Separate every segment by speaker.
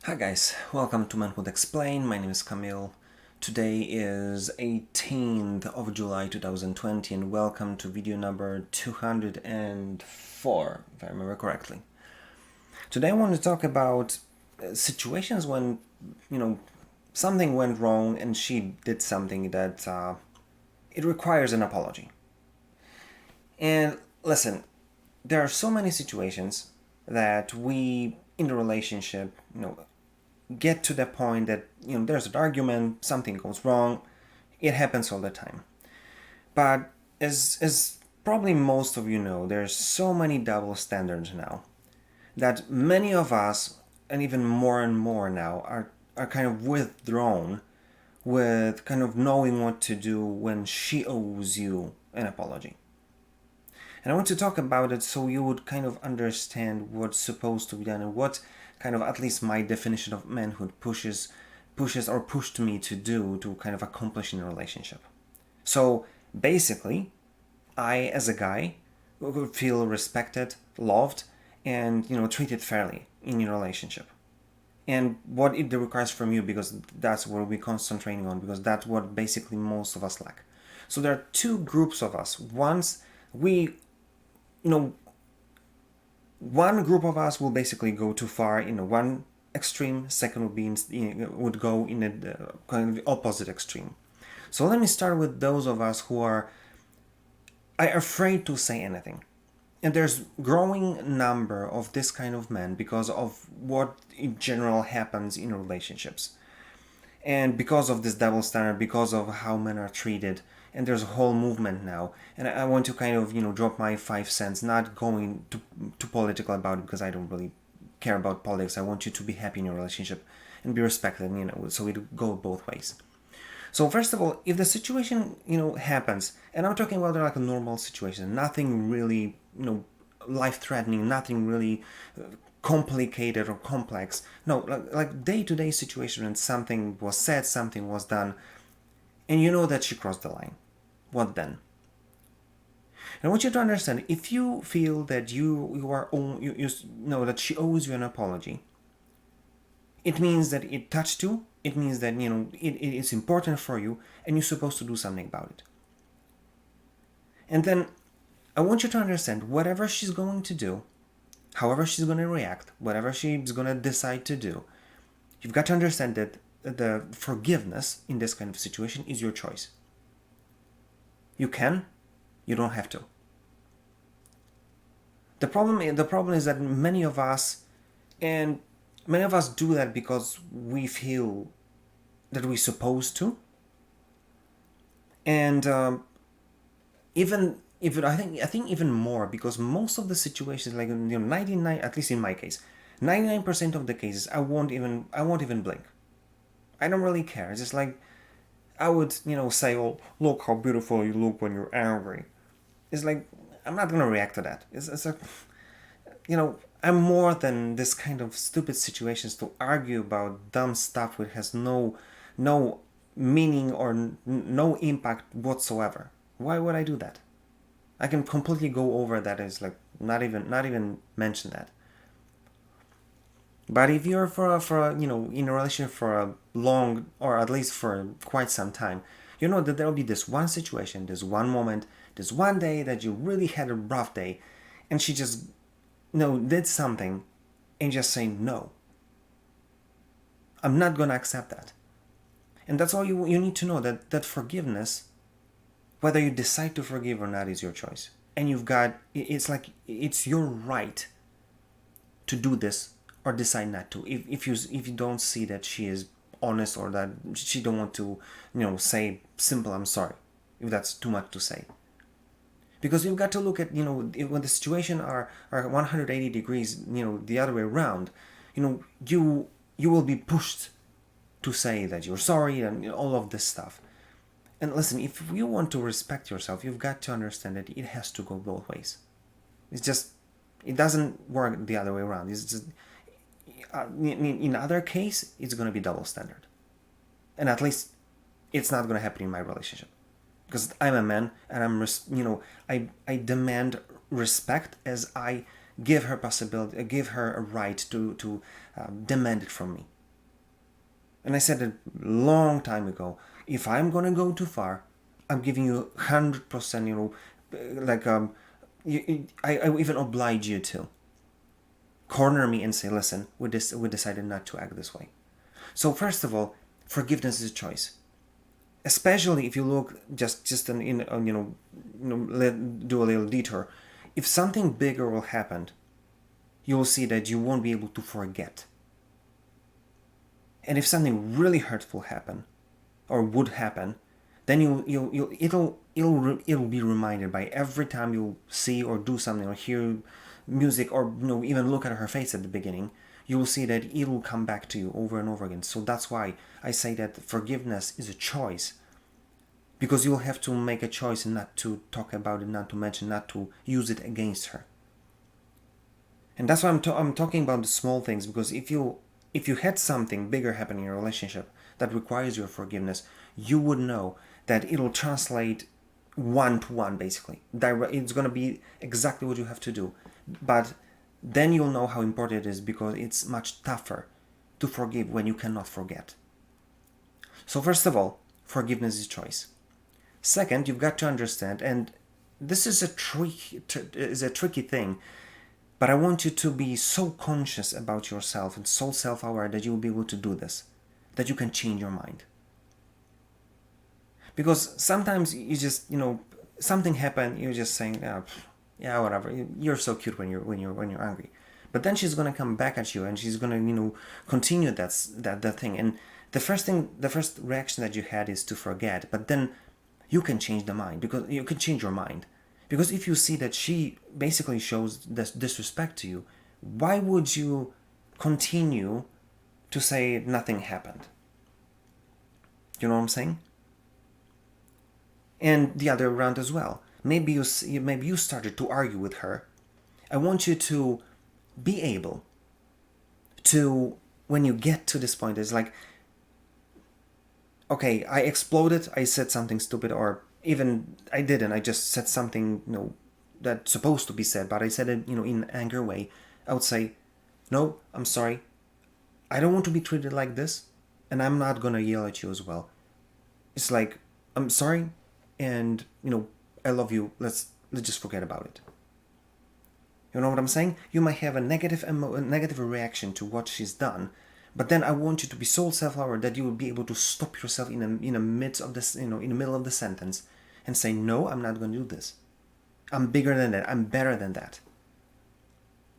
Speaker 1: Hi guys, welcome to Manhood Explained. My name is Camille. Today is 18th of July 2020 and welcome to video number 204, if I remember correctly. Today I want to talk about situations when, something went wrong and she did something that it requires an apology. And listen, there are so many situations that we in the relationship, get to the point that there's an argument, something goes wrong. It happens all the time. But as probably most of you know, there's so many double standards now that many of us, and even more and more now, are kind of withdrawn with kind of knowing what to do when she owes you an apology. And I want to talk about it so you would kind of understand what's supposed to be done and what kind of at least my definition of manhood pushes or pushed me to do to kind of accomplish in a relationship. So basically, I as a guy would feel respected, loved, and treated fairly in your relationship. And what it requires from you, because that's what we're concentrating on, because that's what basically most of us lack. So there are two groups of us. Once we one group of us will basically go too far in one extreme, second would go in a kind of opposite extreme. So let me start with those of us who are afraid to say anything. And there's growing number of this kind of men because of what in general happens in relationships. And because of this double standard, because of how men are treated, and there's a whole movement now. And I want to kind of drop my 5 cents, not going too political about it because I don't really care about politics. I want you to be happy in your relationship and be respected, so it go both ways. So first of all, if the situation happens, and I'm talking about like a normal situation, nothing really life-threatening, nothing really complicated or complex. No, like day-to-day situation when something was said, something was done, and you know that she crossed the line. What then? And I want you to understand, if you feel that you know that she owes you an apology, it means that it touched you. It means that it is important for you, and you're supposed to do something about it. And then I want you to understand, whatever she's going to do, however she's going to react, whatever she's going to decide to do, you've got to understand that the forgiveness in this kind of situation is your choice. You can, you don't have to. The problem is that many of us do that because we feel that we're supposed to, and even I think even more, because most of the situations, like 99, at least in my case, 99% of the cases, I won't even blink. I don't really care. It's just like I would say, "Oh, look how beautiful you look when you're angry." It's like I'm not gonna react to that. It's like I'm more than this kind of stupid situations to argue about dumb stuff which has no meaning or no impact whatsoever. Why would I do that? I can completely go over that. It's like not even mention that. But if you're in a relationship for a long, or at least for quite some time, you know that there will be this one situation, this one moment, this one day that you really had a rough day, and she just did something, and just saying no. I'm not gonna accept that. And that's all you need to know, that forgiveness, whether you decide to forgive or not, is your choice. And it's your right to do this or decide not to. If you don't see that she is honest, or that she don't want to say simple I'm sorry, if that's too much to say. Because you've got to look at when the situation are 180 degrees the other way around, you will be pushed to say that you're sorry and all of this stuff. And listen, if you want to respect yourself, you've got to understand that it has to go both ways. It doesn't work the other way around. It's just, in other case, it's going to be double standard. And at least it's not going to happen in my relationship. Because I'm a man, and I demand respect as I give her a right to demand it from me. And I said it long time ago. If I'm gonna go too far, I'm giving you 100%. Like I even oblige you to corner me and say, listen, we decided not to act this way. So first of all, forgiveness is a choice. Especially if you look just in do a little detour. If something bigger will happen, you will see that you won't be able to forget. And if something really hurtful happen, or would happen, then it'll be reminded by every time you see or do something or hear music or even look at her face at the beginning, you will see that it will come back to you over and over again. So that's why I say that forgiveness is a choice, because you'll have to make a choice not to talk about it, not to mention, not to use it against her. And that's why I'm talking about the small things, because if you had something bigger happen in your relationship that requires your forgiveness, you would know that it'll translate one to one, basically. It's going to be exactly what you have to do. But then you'll know how important it is, because it's much tougher to forgive when you cannot forget. So first of all, forgiveness is choice. Second, you've got to understand, and this is a tricky thing, but I want you to be so conscious about yourself and so self-aware that you will be able to do this, that you can change your mind. Because sometimes you just, something happened, you're just saying, oh, yeah, whatever. You're so cute when you're angry. But then she's gonna come back at you and she's gonna, continue that thing. And the first reaction that you had is to forget. But then you can change the mind, because you can change your mind. Because if you see that she basically shows this disrespect to you, why would you continue to say nothing happened? You know what I'm saying? And the other round as well. Maybe you started to argue with her. I want you to be able to, when you get to this point, it's like, okay, I exploded, I said something stupid, or even I didn't, I just said something, that's supposed to be said, but I said it, in an anger way. I would say, no, I'm sorry. I don't want to be treated like this, and I'm not gonna yell at you as well. It's like, I'm sorry, and I love you. Let's just forget about it. You know what I'm saying? You might have a negative reaction to what she's done, but then I want you to be so self-aware that you will be able to stop yourself in the midst of this, in the middle of the sentence, and say, no, I'm not going to do this. I'm bigger than that. I'm better than that.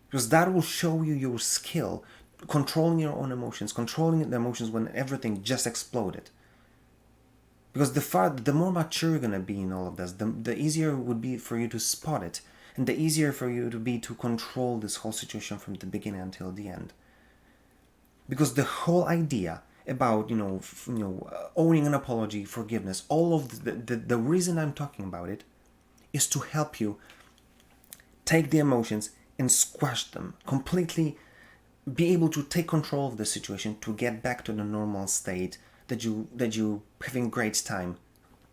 Speaker 1: Because that will show you your skill, controlling your own emotions, controlling the emotions when everything just exploded. Because the more mature you're gonna be in all of this, the easier it would be for you to spot it, and the easier for you to be to control this whole situation from the beginning until the end. Because the whole idea about owning an apology, forgiveness, all of the reason I'm talking about it is to help you take the emotions and squash them completely, be able to take control of the situation to get back to the normal state that you having great time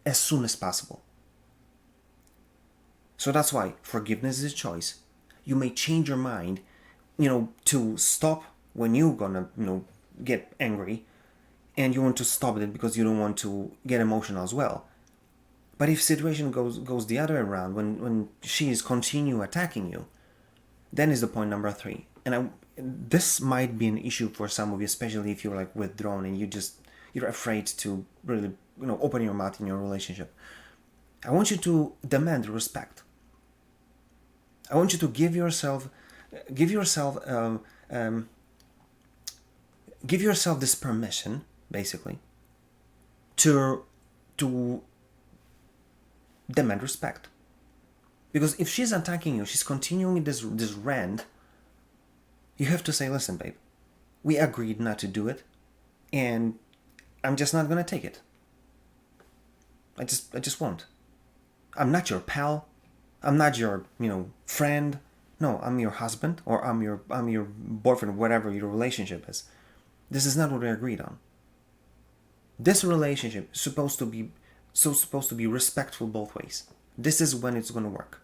Speaker 1: as soon as possible. So that's why forgiveness is a choice. You may change your mind, to stop when you're gonna, get angry, and you want to stop it because you don't want to get emotional as well. But if situation goes the other way around, when she is continue attacking you, then is the point number 3. And this might be an issue for some of you, especially if you're like withdrawn and you're afraid to really, open your mouth in your relationship. I want you to demand respect. I want you to give yourself this permission, basically, to demand respect. Because if she's attacking you, she's continuing this rant, you have to say, listen, babe, we agreed not to do it, and I'm just not gonna take it. I just won't. I'm not your pal. I'm not your, friend. No, I'm your husband, or I'm your boyfriend, whatever your relationship is. This is not what we agreed on. This relationship is supposed to be respectful both ways. This is when it's gonna work.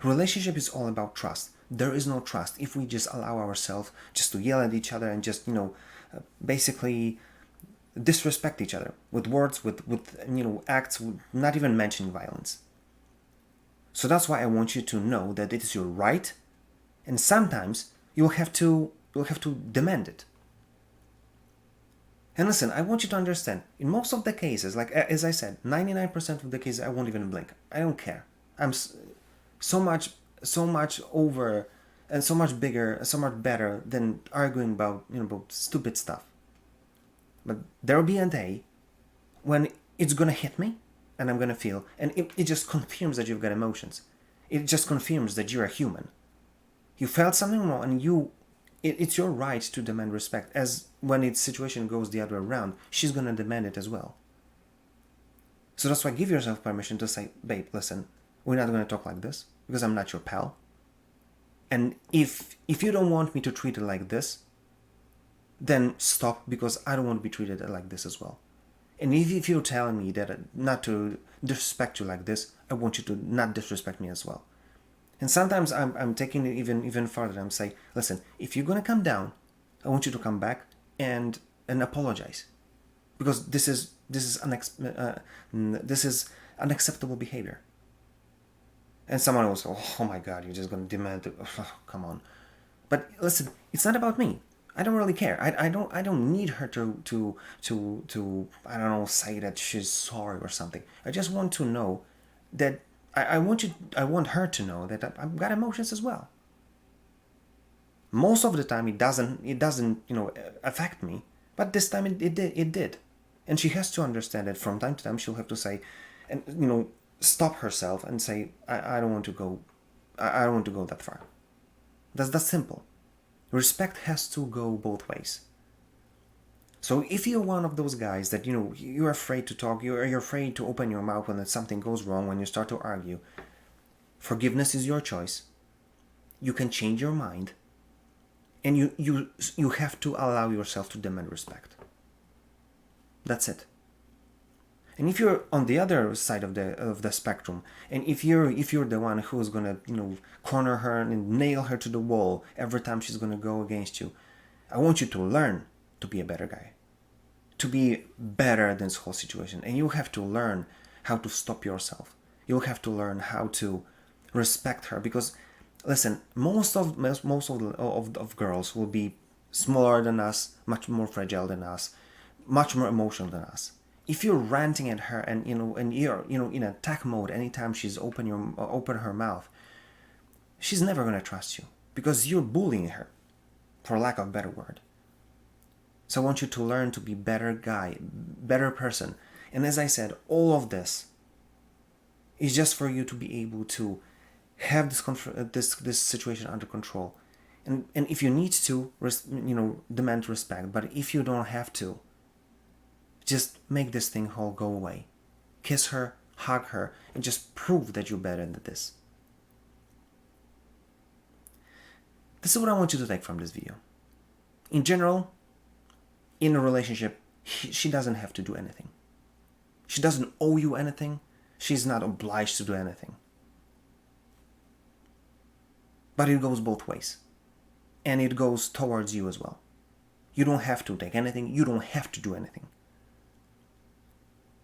Speaker 1: Relationship is all about trust. There is no trust if we just allow ourselves just to yell at each other and just, basically disrespect each other with words, with acts, not even mentioning violence. So that's why I want you to know that it is your right, and sometimes you'll have to demand it. And listen, I want you to understand, in most of the cases, like as I said, 99% of the cases, I won't even blink. I don't care. I'm so much over and so much bigger, so much better than arguing about stupid stuff. But there'll be a day when it's gonna hit me, and I'm gonna feel, and it just confirms that you've got emotions. It just confirms that you're a human. You felt something wrong, and it's your right to demand respect. As when its situation goes the other way around, she's gonna demand it as well. So that's why give yourself permission to say, babe, listen, we're not gonna talk like this because I'm not your pal. And if you don't want me to treat it like this, then stop, because I don't want to be treated like this as well. And if you're telling me that not to disrespect you like this, I want you to not disrespect me as well. And sometimes I'm taking it even further. I'm saying, listen, if you're gonna come down, I want you to come back and apologize, because this is unacceptable behavior. And someone will say, oh my God, you're just gonna demand it. Oh, come on. But listen, it's not about me. I don't really care. I don't need her to I don't know, say that she's sorry or something. I just want to know that I want her to know that I've got emotions as well. Most of the time it doesn't affect me, but this time it did. And she has to understand that from time to time she'll have to say, and stop herself and say, I don't want to go that far. That's simple. Respect has to go both ways. So if you're one of those guys that you're afraid to talk, you're afraid to open your mouth when something goes wrong, when you start to argue, forgiveness is your choice. You can change your mind, and you have to allow yourself to demand respect. That's it. And if you're on the other side of the spectrum, and if you're the one who's gonna corner her and nail her to the wall every time she's gonna go against you, I want you to learn to be a better guy, to be better than this whole situation. And you have to learn how to stop yourself. You'll have to learn how to respect her, because listen, most of girls will be smaller than us, much more fragile than us, much more emotional than us. If you're ranting at her and you're in attack mode anytime she's open her mouth, she's never gonna trust you, because you're bullying her, for lack of a better word. So I want you to learn to be better guy, better person. And as I said, all of this is just for you to be able to have this situation under control. And if you need to, demand respect. But if you don't have to, just make this thing all go away. Kiss her, hug her, and just prove that you're better than this. This is what I want you to take from this video. In general, in a relationship, she doesn't have to do anything. She doesn't owe you anything. She's not obliged to do anything. But it goes both ways. And it goes towards you as well. You don't have to take anything. You don't have to do anything.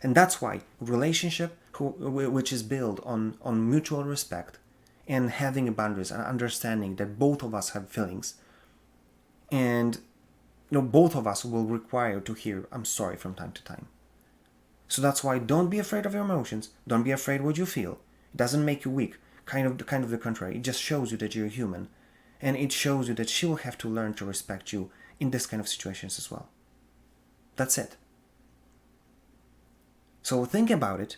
Speaker 1: And that's why relationship, which is built on mutual respect and having boundaries and understanding that both of us have feelings, and both of us will require to hear I'm sorry from time to time. So that's why don't be afraid of your emotions. Don't be afraid what you feel. It doesn't make you weak. Kind of the contrary. It just shows you that you're human, and it shows you that she will have to learn to respect you in this kind of situations as well. That's it. So think about it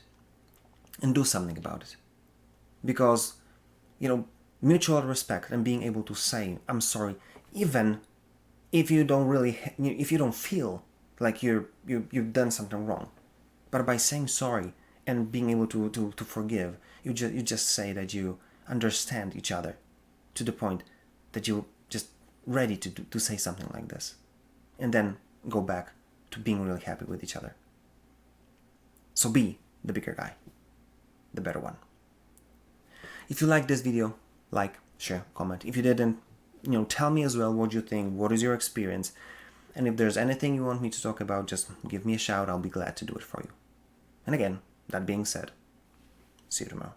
Speaker 1: and do something about it. Because, mutual respect and being able to say, I'm sorry, even if you don't feel like you've done something wrong. But by saying sorry and being able to forgive, you just say that you understand each other to the point that you're just ready to say something like this. And then go back to being really happy with each other. So be the bigger guy, the better one. If you like this video, like, share, comment. If you didn't, tell me as well what you think, what is your experience. And if there's anything you want me to talk about, just give me a shout. I'll be glad to do it for you. And again, that being said, see you tomorrow.